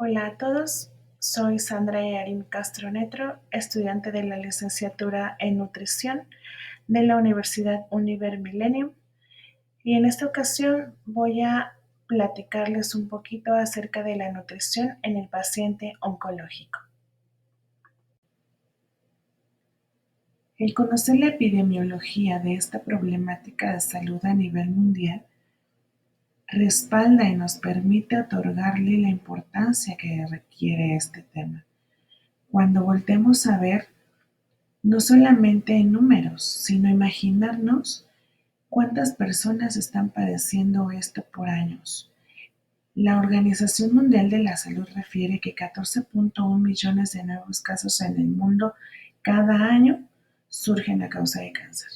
Hola a todos, soy Sandra Earin Castro Netro, estudiante de la licenciatura en nutrición de la Universidad Univer Millennium, y en esta ocasión voy a platicarles un poquito acerca de la nutrición en el paciente oncológico. El conocer la epidemiología de esta problemática de salud a nivel mundial respalda y nos permite otorgarle la importancia que requiere este tema. Cuando voltemos a ver no solamente en números, sino imaginarnos cuántas personas están padeciendo esto por años. La Organización Mundial de la Salud refiere que 14.1 millones de nuevos casos en el mundo cada año surgen a causa de cáncer.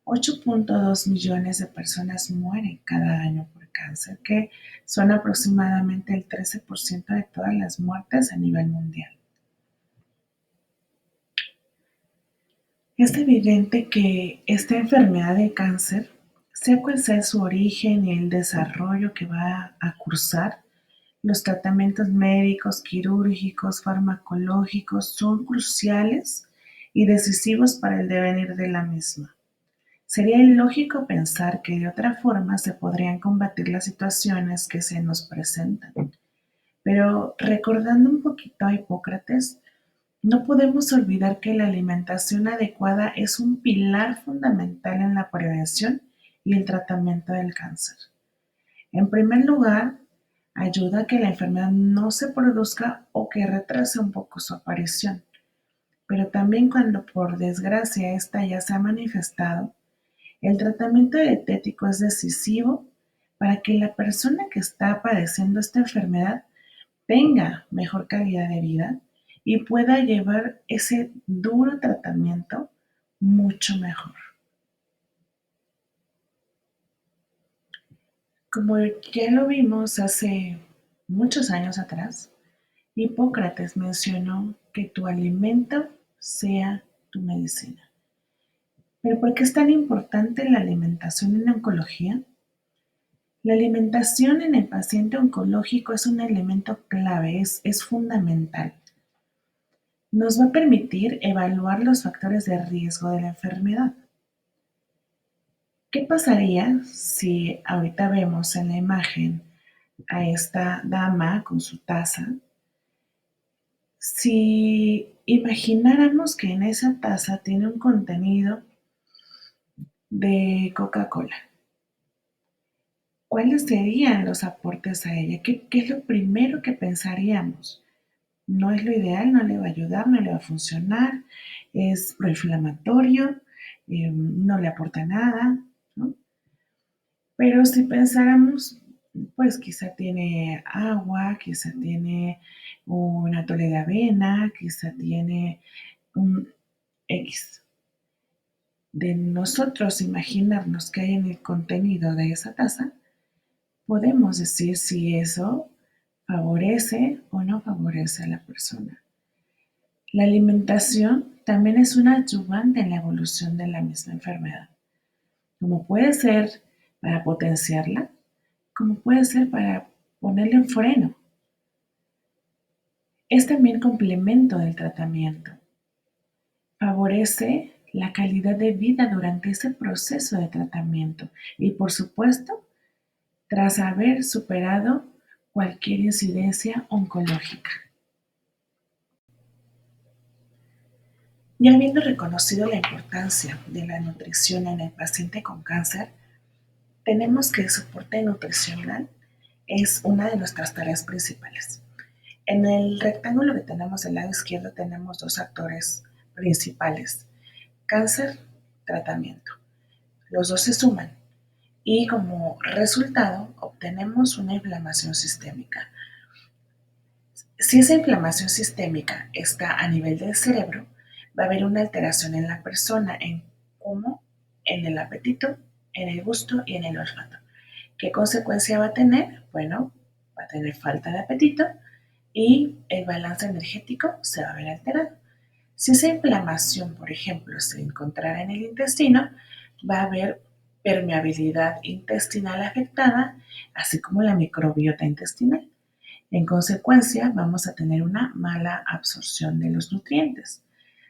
8.2 millones de personas mueren cada año por cáncer, que son aproximadamente el 13% de todas las muertes a nivel mundial. Es evidente que esta enfermedad de cáncer, sea cual sea su origen y el desarrollo que va a cursar, los tratamientos médicos, quirúrgicos, farmacológicos son cruciales y decisivos para el devenir de la misma. Sería ilógico pensar que de otra forma se podrían combatir las situaciones que se nos presentan. Pero recordando un poquito a Hipócrates, no podemos olvidar que la alimentación adecuada es un pilar fundamental en la prevención y el tratamiento del cáncer. En primer lugar, ayuda a que la enfermedad no se produzca o que retrase un poco su aparición. Pero también cuando por desgracia esta ya se ha manifestado, el tratamiento dietético es decisivo para que la persona que está padeciendo esta enfermedad tenga mejor calidad de vida y pueda llevar ese duro tratamiento mucho mejor. Como ya lo vimos hace muchos años atrás, Hipócrates mencionó que tu alimento sea tu medicina. ¿Pero por qué es tan importante la alimentación en oncología? La alimentación en el paciente oncológico es un elemento clave, es fundamental. Nos va a permitir evaluar los factores de riesgo de la enfermedad. ¿Qué pasaría si ahorita vemos en la imagen a esta dama con su taza? Si imagináramos que en esa taza tiene un contenido de Coca-Cola, ¿cuáles serían los aportes a ella? ¿Qué es lo primero que pensaríamos? No es lo ideal, no le va a ayudar, no le va a funcionar, es proinflamatorio, no le aporta nada, ¿no? Pero si pensáramos, pues quizá tiene agua, quizá tiene un atole de avena, quizá tiene un X. De nosotros imaginarnos qué hay en el contenido de esa taza, podemos decir si eso favorece o no favorece a la persona. La alimentación también es un ayudante en la evolución de la misma enfermedad, como puede ser para potenciarla, como puede ser para ponerle un freno. Es también complemento del tratamiento. Favorece la calidad de vida durante ese proceso de tratamiento y, por supuesto, tras haber superado cualquier incidencia oncológica. Ya habiendo reconocido la importancia de la nutrición en el paciente con cáncer, tenemos que el soporte nutricional es una de nuestras tareas principales. En el rectángulo que tenemos del lado izquierdo tenemos dos actores principales: cáncer, tratamiento. Los dos se suman y como resultado obtenemos una inflamación sistémica. Si esa inflamación sistémica está a nivel del cerebro, va a haber una alteración en la persona en cómo, en el apetito, en el gusto y en el olfato. ¿Qué consecuencia va a tener? Bueno, va a tener falta de apetito y el balance energético se va a ver alterado. Si esa inflamación, por ejemplo, se encontrara en el intestino, va a haber permeabilidad intestinal afectada, así como la microbiota intestinal. En consecuencia, vamos a tener una mala absorción de los nutrientes.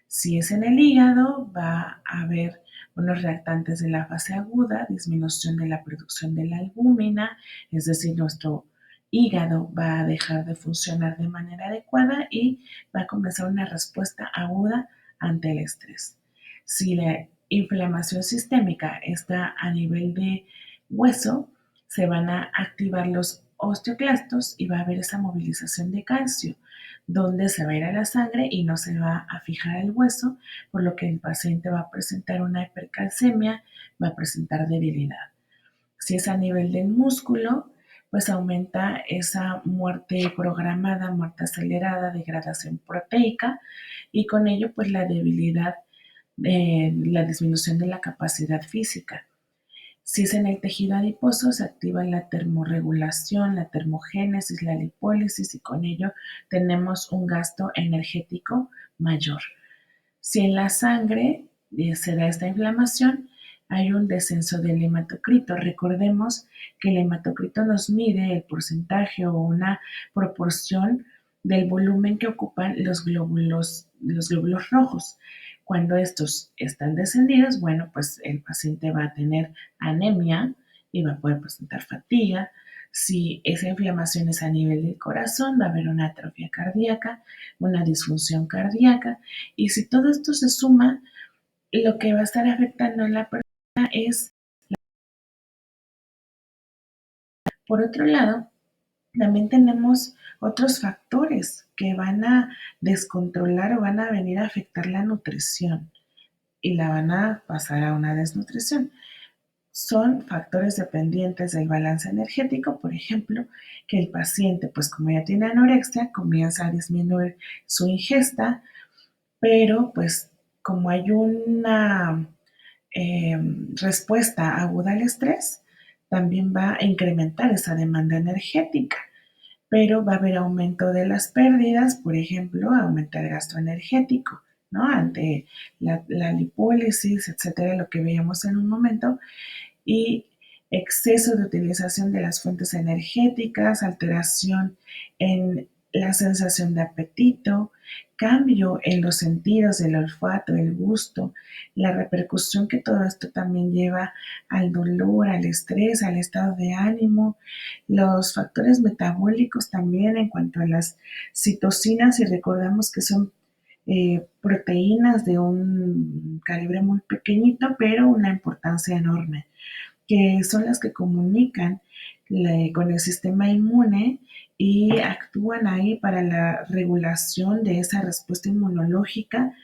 Si es en el hígado, va a haber unos reactantes de la fase aguda, disminución de la producción de la albúmina, es decir, nuestro hígado va a dejar de funcionar de manera adecuada y va a comenzar una respuesta aguda ante el estrés. Si la inflamación sistémica está a nivel de hueso, se van a activar los osteoclastos y va a haber esa movilización de calcio, donde se va a ir a la sangre y no se va a fijar el hueso, por lo que el paciente va a presentar una hipercalcemia, va a presentar debilidad. Si es a nivel del músculo, pues aumenta esa muerte programada, muerte acelerada, degradación proteica y con ello pues la debilidad, la disminución de la capacidad física. Si es en el tejido adiposo, se activa la termorregulación, la termogénesis, la lipólisis y con ello tenemos un gasto energético mayor. Si en la sangre se da esta inflamación, hay un descenso del hematocrito. Recordemos que el hematocrito nos mide el porcentaje o una proporción del volumen que ocupan los glóbulos rojos. Cuando estos están descendidos, bueno, pues el paciente va a tener anemia y va a poder presentar fatiga. Si esa inflamación es a nivel del corazón, va a haber una atrofia cardíaca, una disfunción cardíaca. Y si todo esto se suma, lo que va a estar afectando a la persona es, por otro lado, también tenemos otros factores que van a descontrolar o van a venir a afectar la nutrición y la van a pasar a una desnutrición. Son factores dependientes del balance energético, por ejemplo, que el paciente, pues como ya tiene anorexia, comienza a disminuir su ingesta, pero pues como hay una respuesta aguda al estrés, también va a incrementar esa demanda energética, pero va a haber aumento de las pérdidas, por ejemplo, aumenta el gasto energético, ¿no? Ante la lipólisis, etcétera, lo que veíamos en un momento, y exceso de utilización de las fuentes energéticas, alteración en la sensación de apetito, cambio en los sentidos del olfato, el gusto, la repercusión que todo esto también lleva al dolor, al estrés, al estado de ánimo, los factores metabólicos también en cuanto a las citocinas, y recordamos que son proteínas de un calibre muy pequeñito, pero una importancia enorme, que son las que comunican con el sistema inmune y actúan ahí para la regulación de esa respuesta inmunológica,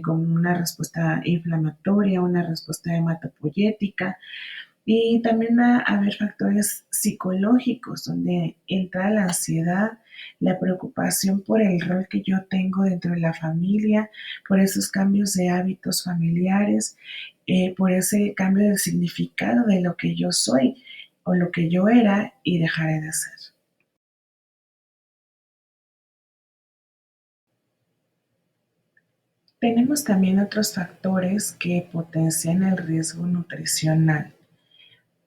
con una respuesta inflamatoria, una respuesta hematopoyética, y también va a haber factores psicológicos donde entra la ansiedad, la preocupación por el rol que yo tengo dentro de la familia, por esos cambios de hábitos familiares, por ese cambio de significado de lo que yo soy o lo que yo era y dejaré de ser. Tenemos también otros factores que potencian el riesgo nutricional.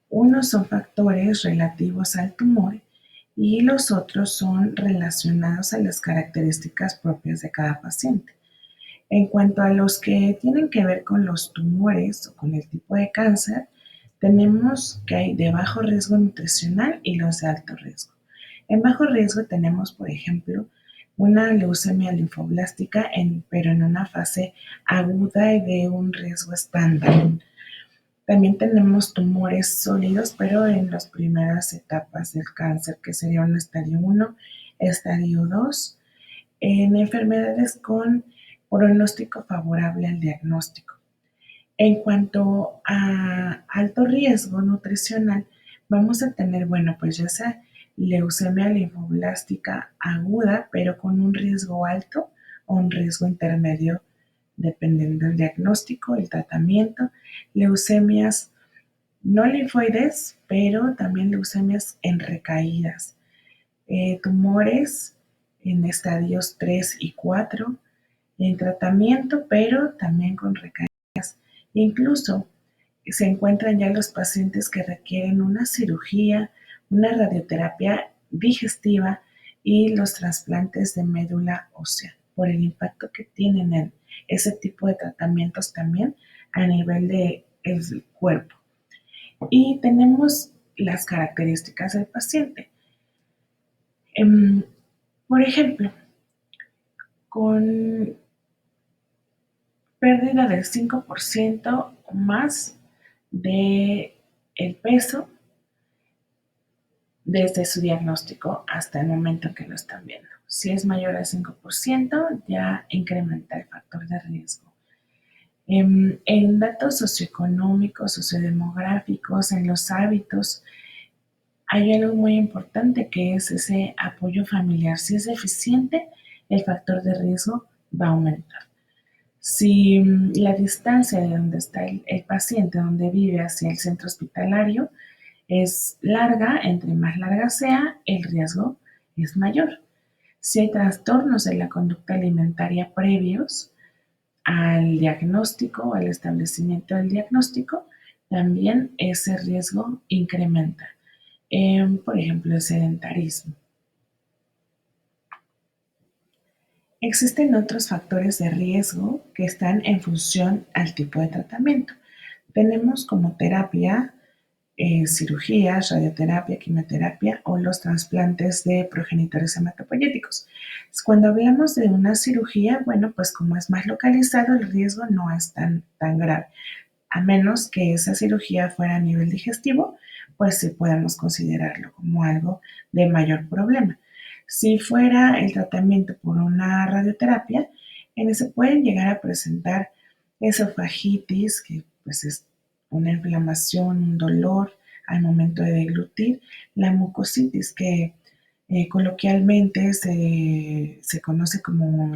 Unos son factores relativos al tumor y los otros son relacionados a las características propias de cada paciente. En cuanto a los que tienen que ver con los tumores o con el tipo de cáncer, tenemos que hay de bajo riesgo nutricional y los de alto riesgo. En bajo riesgo tenemos, por ejemplo, una leucemia linfoblástica, pero en una fase aguda y de un riesgo estándar. También tenemos tumores sólidos, pero en las primeras etapas del cáncer, que sería un estadio 1, estadio 2, en enfermedades con pronóstico favorable al diagnóstico. En cuanto a alto riesgo nutricional, vamos a tener, bueno, pues ya sea leucemia linfoblástica aguda, pero con un riesgo alto o un riesgo intermedio, dependiendo del diagnóstico, el tratamiento, leucemias no linfoides, pero también leucemias en recaídas, tumores en estadios 3 y 4, en tratamiento, pero también con recaídas. Incluso se encuentran ya los pacientes que requieren una cirugía, una radioterapia digestiva y los trasplantes de médula ósea, por el impacto que tienen en ese tipo de tratamientos también a nivel del cuerpo. Y tenemos las características del paciente. Por ejemplo, con pérdida del 5% o más de el peso desde su diagnóstico hasta el momento en que lo están viendo. Si es mayor al 5%, ya incrementa el factor de riesgo. En datos socioeconómicos, sociodemográficos, en los hábitos, hay algo muy importante que es ese apoyo familiar. Si es deficiente, el factor de riesgo va a aumentar. Si la distancia de donde está el paciente, donde vive hacia el centro hospitalario, es larga, entre más larga sea, el riesgo es mayor. Si hay trastornos de la conducta alimentaria previos al diagnóstico o al establecimiento del diagnóstico, también ese riesgo incrementa. Por ejemplo, el sedentarismo. Existen otros factores de riesgo que están en función al tipo de tratamiento. Tenemos como terapia cirugías, radioterapia, quimioterapia o los trasplantes de progenitores hematopoyéticos. Cuando hablamos de una cirugía, bueno, pues como es más localizado, el riesgo no es tan grave. A menos que esa cirugía fuera a nivel digestivo, pues sí podemos considerarlo como algo de mayor problema. Si fuera el tratamiento por una radioterapia, en ese pueden llegar a presentar esofagitis, que pues es una inflamación, un dolor al momento de deglutir, la mucositis, que coloquialmente se conoce como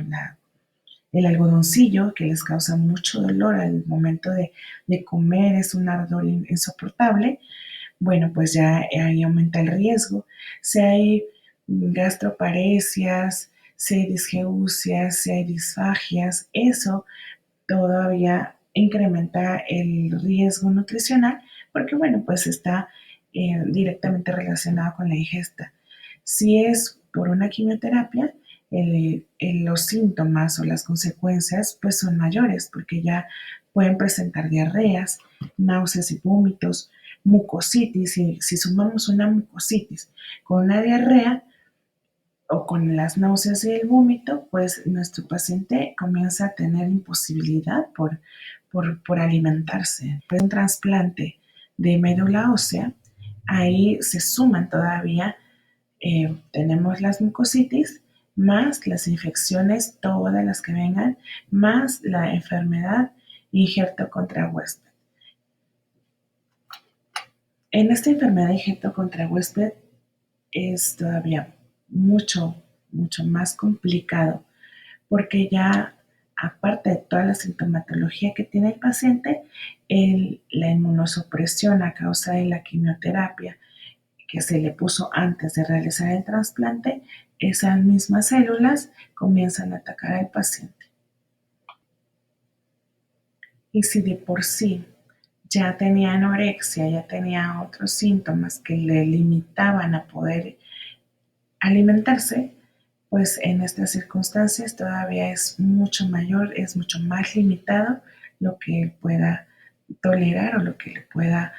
el algodoncillo, que les causa mucho dolor al momento de comer, es un ardor insoportable. Bueno, pues ya ahí aumenta el riesgo. Si hay gastroparesias, si hay disgeusias, si hay disfagias, eso todavía incrementa el riesgo nutricional porque, bueno, pues está directamente relacionado con la ingesta. Si es por una quimioterapia, los síntomas o las consecuencias pues son mayores porque ya pueden presentar diarreas, náuseas y vómitos, mucositis. Si sumamos una mucositis con una diarrea, o con las náuseas y el vómito, pues nuestro paciente comienza a tener imposibilidad por alimentarse. Pues un trasplante de médula ósea, ahí se suman todavía, tenemos las mucositis, más las infecciones, todas las que vengan, más la enfermedad injerto contra huésped. En esta enfermedad injerto contra huésped es todavía mucho más complicado porque ya aparte de toda la sintomatología que tiene el paciente, la inmunosupresión a causa de la quimioterapia que se le puso antes de realizar el trasplante, esas mismas células comienzan a atacar al paciente. Y si de por sí ya tenía anorexia, ya tenía otros síntomas que le limitaban a poder alimentarse, pues en estas circunstancias todavía es mucho mayor, es mucho más limitado lo que él pueda tolerar o lo que le pueda,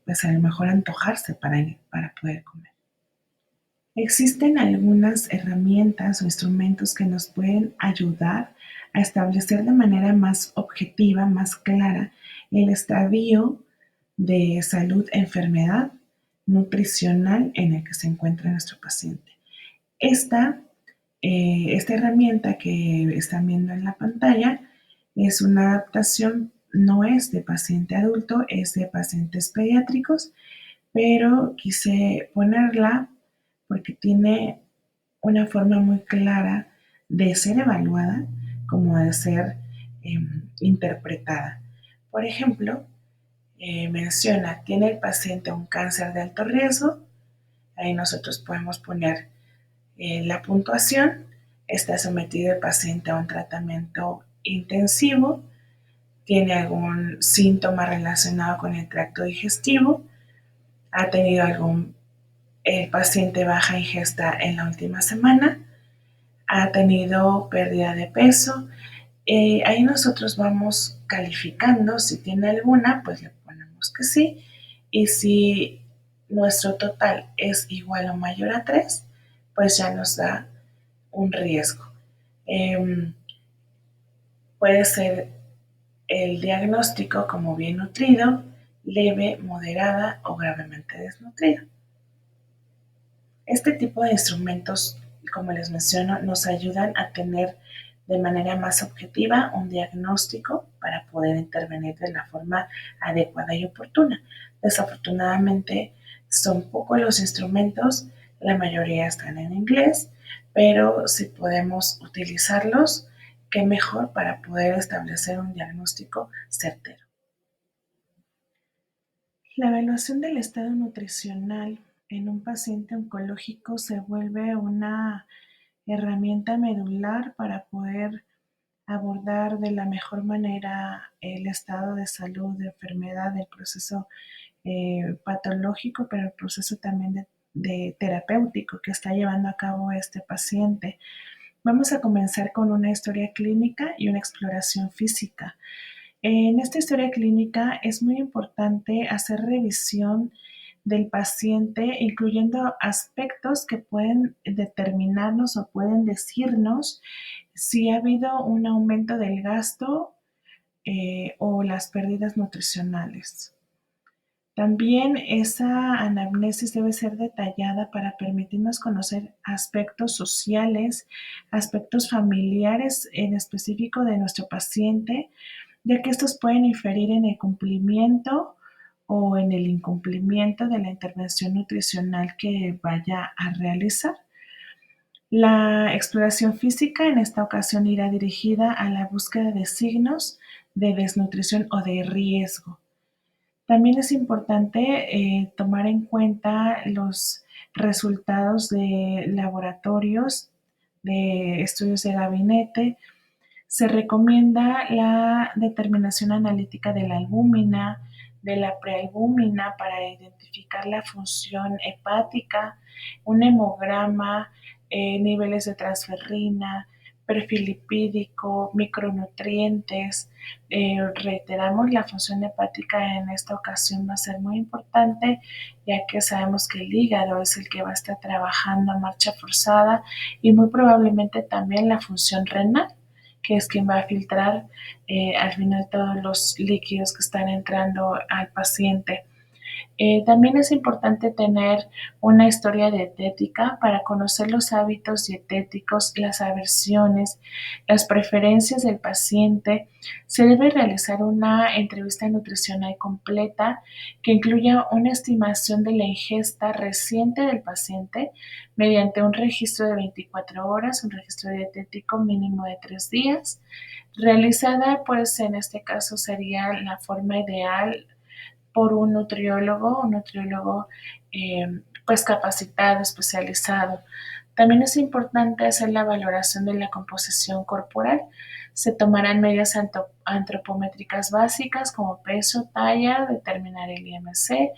pues a lo mejor antojarse para poder comer. Existen algunas herramientas o instrumentos que nos pueden ayudar a establecer de manera más objetiva, más clara, el estadio de salud-enfermedad nutricional en el que se encuentra nuestro paciente. Esta, esta herramienta que están viendo en la pantalla es una adaptación, no es de paciente adulto, es de pacientes pediátricos, pero quise ponerla porque tiene una forma muy clara de ser evaluada como de ser interpretada. Por ejemplo, menciona, ¿tiene el paciente un cáncer de alto riesgo? Ahí nosotros podemos poner la puntuación. Está sometido el paciente a un tratamiento intensivo, tiene algún síntoma relacionado con el tracto digestivo, ha tenido algún el paciente baja ingesta en la última semana, ha tenido pérdida de peso. Ahí nosotros vamos calificando, si tiene alguna, pues le ponemos que sí, y si nuestro total es igual o mayor a 3, pues ya nos da un riesgo. Eh, Puede ser el diagnóstico como bien nutrido, leve, moderada o gravemente desnutrida. Este tipo de instrumentos, como les menciono, nos ayudan a tener de manera más objetiva un diagnóstico para poder intervenir de la forma adecuada y oportuna. Desafortunadamente, son pocos los instrumentos, la mayoría están en inglés, pero si podemos utilizarlos, qué mejor para poder establecer un diagnóstico certero. La evaluación del estado nutricional en un paciente oncológico se vuelve una herramienta medular para poder abordar de la mejor manera el estado de salud, de enfermedad, del proceso patológico, pero el proceso también de terapéutico que está llevando a cabo este paciente. Vamos a comenzar con una historia clínica y una exploración física. En esta historia clínica es muy importante hacer revisión del paciente, incluyendo aspectos que pueden determinarnos o pueden decirnos si ha habido un aumento del gasto o las pérdidas nutricionales. También esa anamnesis debe ser detallada para permitirnos conocer aspectos sociales, aspectos familiares en específico de nuestro paciente, ya que estos pueden inferir en el cumplimiento o en el incumplimiento de la intervención nutricional que vaya a realizar. La exploración física en esta ocasión irá dirigida a la búsqueda de signos de desnutrición o de riesgo. También es importante tomar en cuenta los resultados de laboratorios, de estudios de gabinete. Se recomienda la determinación analítica de la albúmina, de la prealbúmina para identificar la función hepática, un hemograma, niveles de transferrina, perfil lipídico, micronutrientes. Reiteramos, la función hepática en esta ocasión va a ser muy importante, ya que sabemos que el hígado es el que va a estar trabajando a marcha forzada y muy probablemente también la función renal, que es quien va a filtrar al final todos los líquidos que están entrando al paciente. También es importante tener una historia dietética para conocer los hábitos dietéticos, las aversiones, las preferencias del paciente. Se debe realizar una entrevista nutricional completa que incluya una estimación de la ingesta reciente del paciente mediante un registro de 24 horas, un registro dietético mínimo de 3 días. Realizada, pues en este caso sería la forma ideal por un nutriólogo pues capacitado, especializado. También es importante hacer la valoración de la composición corporal. Se tomarán medidas antropométricas básicas como peso, talla, determinar el IMC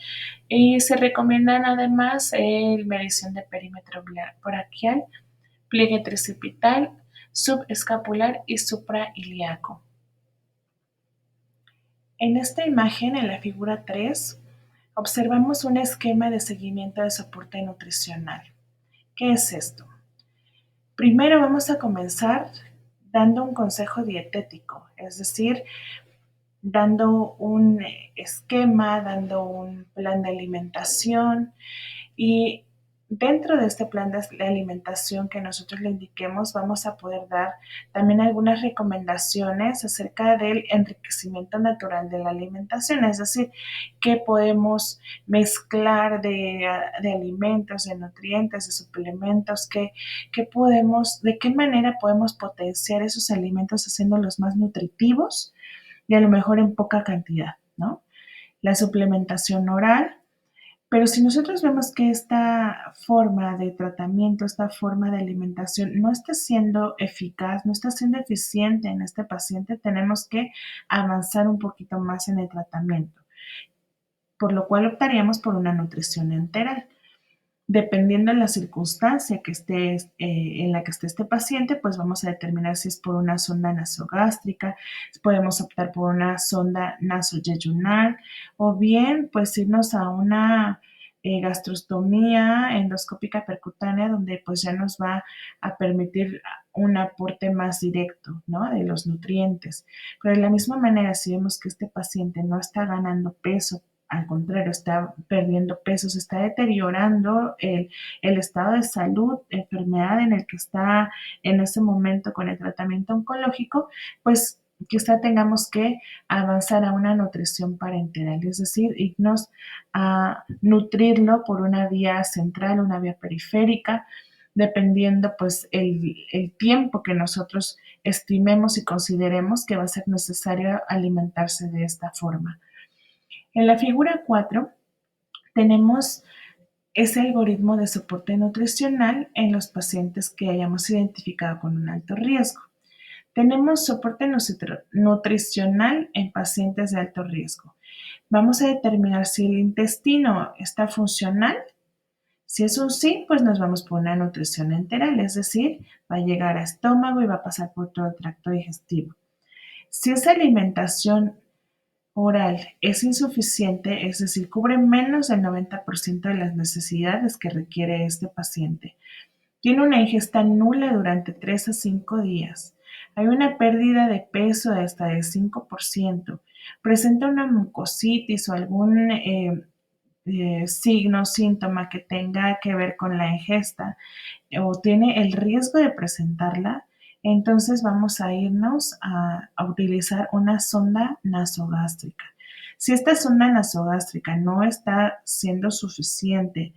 y se recomiendan además medición de perímetro braquial, pliegue tricipital, subescapular y suprailíaco. En esta imagen, en la figura 3, observamos un esquema de seguimiento de soporte nutricional. ¿Qué es esto? Primero vamos a comenzar dando un consejo dietético, es decir, dando un esquema, dando un plan de alimentación y dentro de este plan de alimentación que nosotros le indiquemos, vamos a poder dar también algunas recomendaciones acerca del enriquecimiento natural de la alimentación, es decir, qué podemos mezclar de alimentos, de nutrientes, de suplementos, qué podemos, de qué manera podemos potenciar esos alimentos haciéndolos más nutritivos y a lo mejor en poca cantidad, ¿no? La suplementación oral, pero si nosotros vemos que esta forma de tratamiento, esta forma de alimentación no está siendo eficaz, no está siendo eficiente en este paciente, tenemos que avanzar un poquito más en el tratamiento, por lo cual optaríamos por una nutrición enteral. Dependiendo de la circunstancia que esté, en la que esté este paciente, pues vamos a determinar si es por una sonda nasogástrica, podemos optar por una sonda nasoyeyunal o bien pues irnos a una gastrostomía endoscópica percutánea donde pues ya nos va a permitir un aporte más directo, ¿no? De los nutrientes. Pero de la misma manera, si vemos que este paciente no está ganando peso, al contrario, está perdiendo peso, se está deteriorando el estado de salud, enfermedad en el que está en ese momento con el tratamiento oncológico, pues quizá tengamos que avanzar a una nutrición parenteral, es decir, irnos a nutrirlo por una vía central, una vía periférica, dependiendo pues el tiempo que nosotros estimemos y consideremos que va a ser necesario alimentarse de esta forma. En la figura 4 tenemos ese algoritmo de soporte nutricional en los pacientes que hayamos identificado con un alto riesgo. Tenemos soporte nutricional en pacientes de alto riesgo. Vamos a determinar si el intestino está funcional. Si es un sí, pues nos vamos por una nutrición enteral, es decir, va a llegar a estómago y va a pasar por todo el tracto digestivo. Si esa alimentación oral es insuficiente, es decir, cubre menos del 90% de las necesidades que requiere este paciente. Tiene una ingesta nula durante 3 a 5 días. Hay una pérdida de peso de hasta el 5%. Presenta una mucositis o algún signo, síntoma que tenga que ver con la ingesta o tiene el riesgo de presentarla, entonces vamos a irnos a utilizar una sonda nasogástrica. Si esta sonda nasogástrica no está siendo suficiente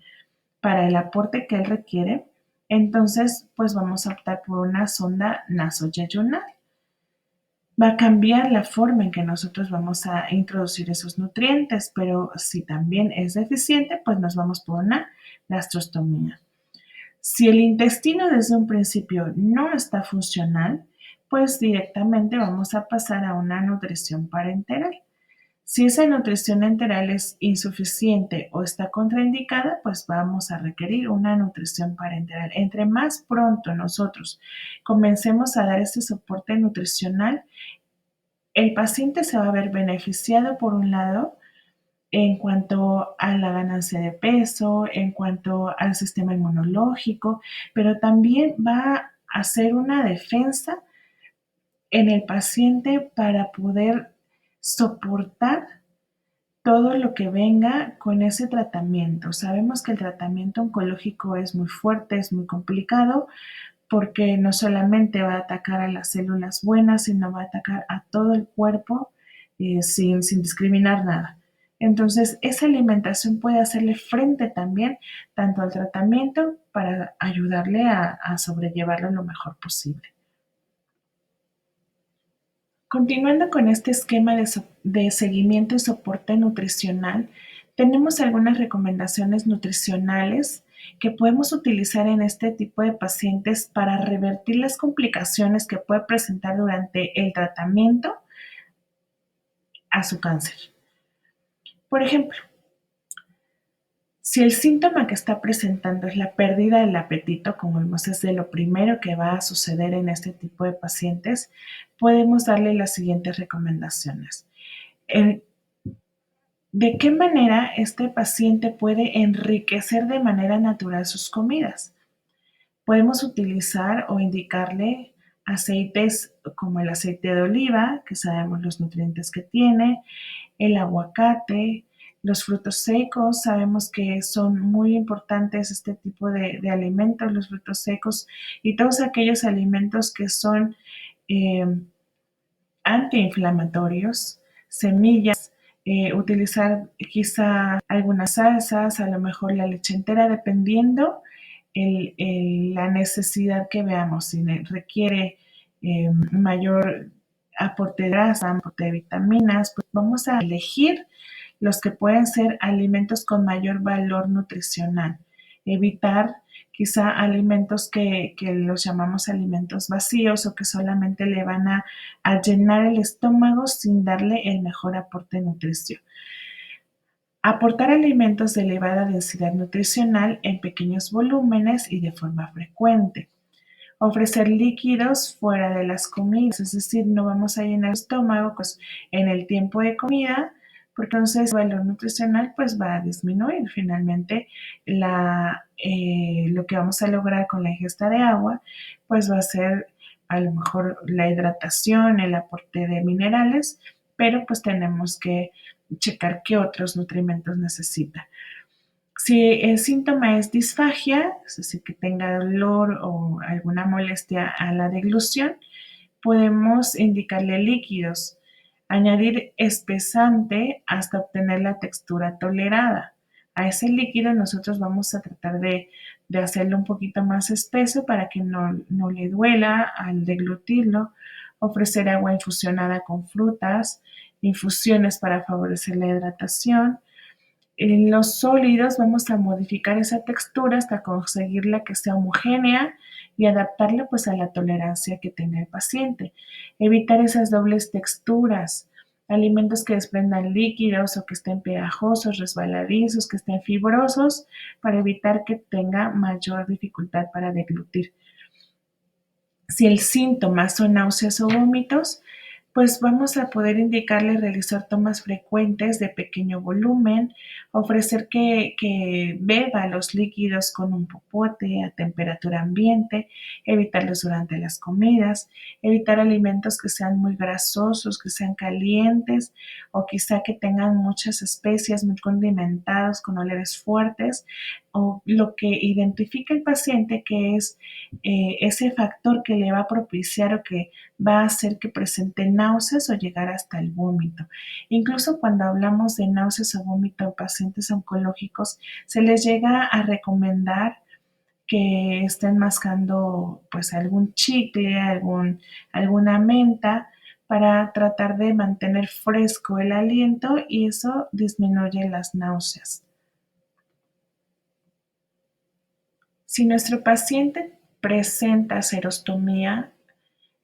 para el aporte que él requiere, entonces pues vamos a optar por una sonda nasoyeyunal. Va a cambiar la forma en que nosotros vamos a introducir esos nutrientes, pero si también es deficiente, pues nos vamos por una gastrostomía. Si el intestino desde un principio no está funcional, pues directamente vamos a pasar a una nutrición parenteral. Si esa nutrición enteral es insuficiente o está contraindicada, pues vamos a requerir una nutrición parenteral. Entre más pronto nosotros comencemos a dar este soporte nutricional, el paciente se va a ver beneficiado por un lado en cuanto a la ganancia de peso, en cuanto al sistema inmunológico, pero también va a hacer una defensa en el paciente para poder soportar todo lo que venga con ese tratamiento. Sabemos que el tratamiento oncológico es muy fuerte, es muy complicado, porque no solamente va a atacar a las células buenas, sino va a atacar a todo el cuerpo sin discriminar nada. Entonces, esa alimentación puede hacerle frente también tanto al tratamiento para ayudarle a sobrellevarlo lo mejor posible. Continuando con este esquema de seguimiento y soporte nutricional, tenemos algunas recomendaciones nutricionales que podemos utilizar en este tipo de pacientes para revertir las complicaciones que puede presentar durante el tratamiento a su cáncer. Por ejemplo, si el síntoma que está presentando es la pérdida del apetito, como vemos es de lo primero que va a suceder en este tipo de pacientes, podemos darle las siguientes recomendaciones. ¿De qué manera este paciente puede enriquecer de manera natural sus comidas? Podemos utilizar o indicarle aceites como el aceite de oliva, que sabemos los nutrientes que tiene, el aguacate, los frutos secos, sabemos que son muy importantes este tipo de alimentos, los frutos secos y todos aquellos alimentos que son eh, antiinflamatorios, semillas, utilizar quizá algunas salsas, a lo mejor la leche entera, dependiendo la necesidad que veamos. Si requiere mayor aporte de grasa, aporte de vitaminas, pues vamos a elegir los que pueden ser alimentos con mayor valor nutricional. Evitar quizá alimentos que los llamamos alimentos vacíos o que solamente le van a llenar el estómago sin darle el mejor aporte nutricio. Aportar alimentos de elevada densidad nutricional en pequeños volúmenes y de forma frecuente. Ofrecer líquidos fuera de las comidas, es decir, no vamos a llenar el estómago pues, en el tiempo de comida, porque entonces el valor nutricional pues va a disminuir. Finalmente, lo que vamos a lograr con la ingesta de agua pues va a ser a lo mejor la hidratación, el aporte de minerales, pero pues tenemos que checar qué otros nutrimentos necesita. Si el síntoma es disfagia, es decir, que tenga dolor o alguna molestia a la deglución, podemos indicarle líquidos, añadir espesante hasta obtener la textura tolerada. A ese líquido nosotros vamos a tratar de hacerlo un poquito más espeso para que no le duela al deglutirlo, ofrecer agua infusionada con frutas, infusiones para favorecer la hidratación. En los sólidos vamos a modificar esa textura hasta conseguirla que sea homogénea y adaptarla pues a la tolerancia que tenga el paciente. Evitar esas dobles texturas, alimentos que desprendan líquidos o que estén pegajosos, resbaladizos, que estén fibrosos, para evitar que tenga mayor dificultad para deglutir. Si el síntoma son náuseas o vómitos, pues vamos a poder indicarle realizar tomas frecuentes de pequeño volumen, ofrecer que beba los líquidos con un popote a temperatura ambiente, evitarlos durante las comidas, evitar alimentos que sean muy grasosos, que sean calientes o quizá que tengan muchas especias, muy condimentados, con olores fuertes, o lo que identifica el paciente que es ese factor que le va a propiciar o que va a hacer que presente náuseas o llegar hasta el vómito. Incluso cuando hablamos de náuseas o vómito en pacientes oncológicos, se les llega a recomendar que estén mascando pues algún chicle, alguna menta para tratar de mantener fresco el aliento y eso disminuye las náuseas. Si nuestro paciente presenta serostomía,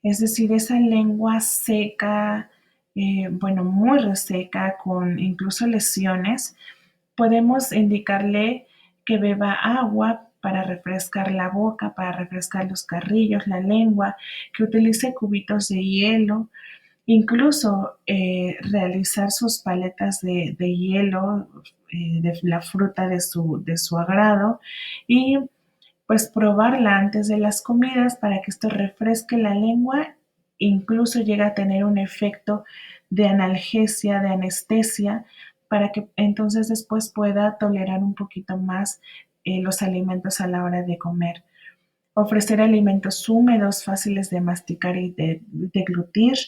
es decir, esa lengua seca, bueno, muy reseca, con incluso lesiones, podemos indicarle que beba agua para refrescar la boca, para refrescar los carrillos, la lengua, que utilice cubitos de hielo, incluso realizar sus paletas de hielo, de la fruta de su agrado y pues probarla antes de las comidas para que esto refresque la lengua, incluso llega a tener un efecto de analgesia, de anestesia, para que entonces después pueda tolerar un poquito más los alimentos a la hora de comer. Ofrecer alimentos húmedos, fáciles de masticar y de deglutir,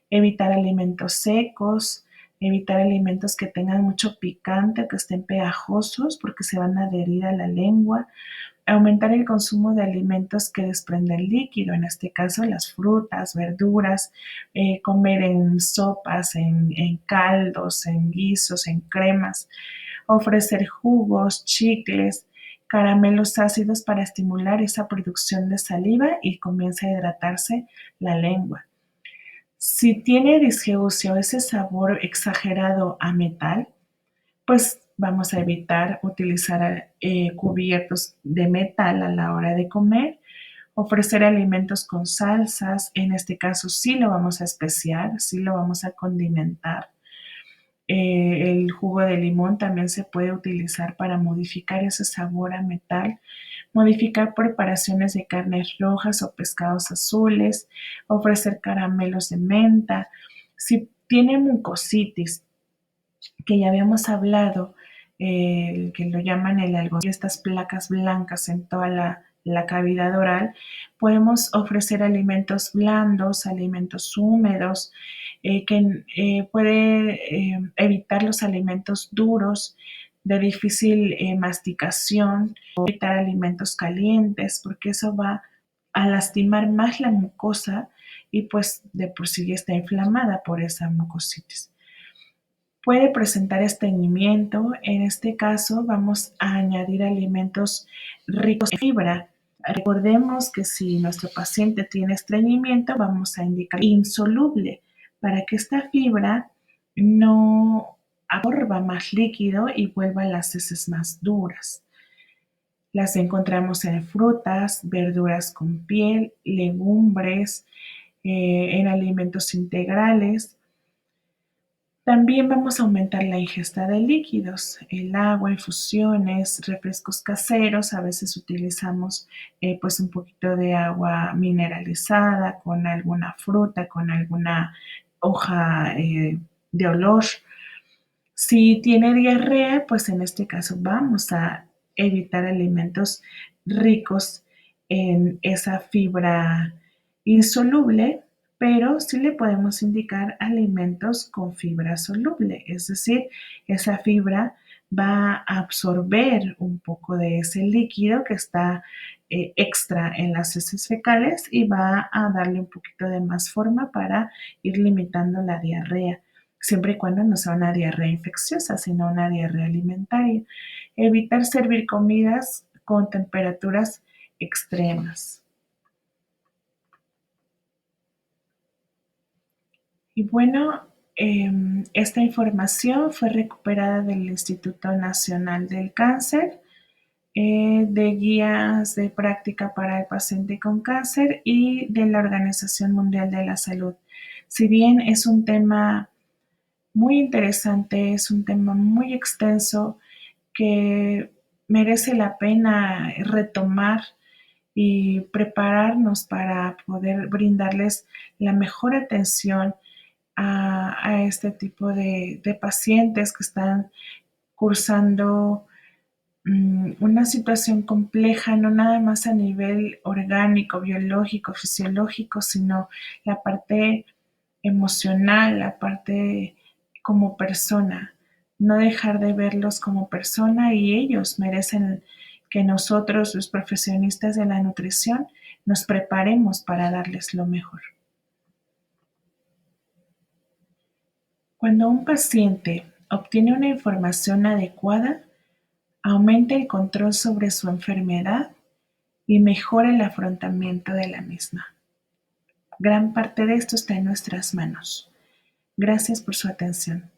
evitar alimentos secos, evitar alimentos que tengan mucho picante, que estén pegajosos porque se van a adherir a la lengua, aumentar el consumo de alimentos que desprenden líquido, en este caso las frutas, verduras, comer en sopas, en caldos, en guisos, en cremas, ofrecer jugos, chicles, caramelos ácidos para estimular esa producción de saliva y comienza a hidratarse la lengua. Si tiene disgeusia o ese sabor exagerado a metal, pues vamos a evitar utilizar cubiertos de metal a la hora de comer, ofrecer alimentos con salsas, en este caso sí lo vamos a especiar, sí lo vamos a condimentar. El jugo de limón también se puede utilizar para modificar ese sabor a metal, modificar preparaciones de carnes rojas o pescados azules, ofrecer caramelos de menta. Si tiene mucositis, que ya habíamos hablado, que lo llaman el algodón, estas placas blancas en toda la cavidad oral, podemos ofrecer alimentos blandos, alimentos húmedos, que puede evitar los alimentos duros, de difícil masticación, o evitar alimentos calientes, porque eso va a lastimar más la mucosa y pues de por sí ya está inflamada por esa mucositis. Puede presentar estreñimiento. En este caso vamos a añadir alimentos ricos en fibra. Recordemos que si nuestro paciente tiene estreñimiento, vamos a indicar insoluble para que esta fibra no absorba más líquido y vuelva las heces más duras. Las encontramos en frutas, verduras con piel, legumbres, en alimentos integrales. También vamos a aumentar la ingesta de líquidos, el agua, infusiones, refrescos caseros. A veces utilizamos pues un poquito de agua mineralizada con alguna fruta, con alguna hoja de olor. Si tiene diarrea, pues en este caso vamos a evitar alimentos ricos en esa fibra insoluble, pero sí le podemos indicar alimentos con fibra soluble, es decir, esa fibra va a absorber un poco de ese líquido que está extra en las heces fecales y va a darle un poquito de más forma para ir limitando la diarrea, siempre y cuando no sea una diarrea infecciosa, sino una diarrea alimentaria. Evitar servir comidas con temperaturas extremas. Y bueno, esta información fue recuperada del Instituto Nacional del Cáncer, de guías de práctica para el paciente con cáncer y de la Organización Mundial de la Salud. Si bien es un tema muy interesante, es un tema muy extenso que merece la pena retomar y prepararnos para poder brindarles la mejor atención a este tipo de pacientes que están cursando una situación compleja, no nada más a nivel orgánico, biológico, fisiológico, sino la parte emocional, la parte como persona. No dejar de verlos como persona, y ellos merecen que nosotros, los profesionistas de la nutrición, nos preparemos para darles lo mejor. Cuando un paciente obtiene una información adecuada, aumenta el control sobre su enfermedad y mejora el afrontamiento de la misma. Gran parte de esto está en nuestras manos. Gracias por su atención.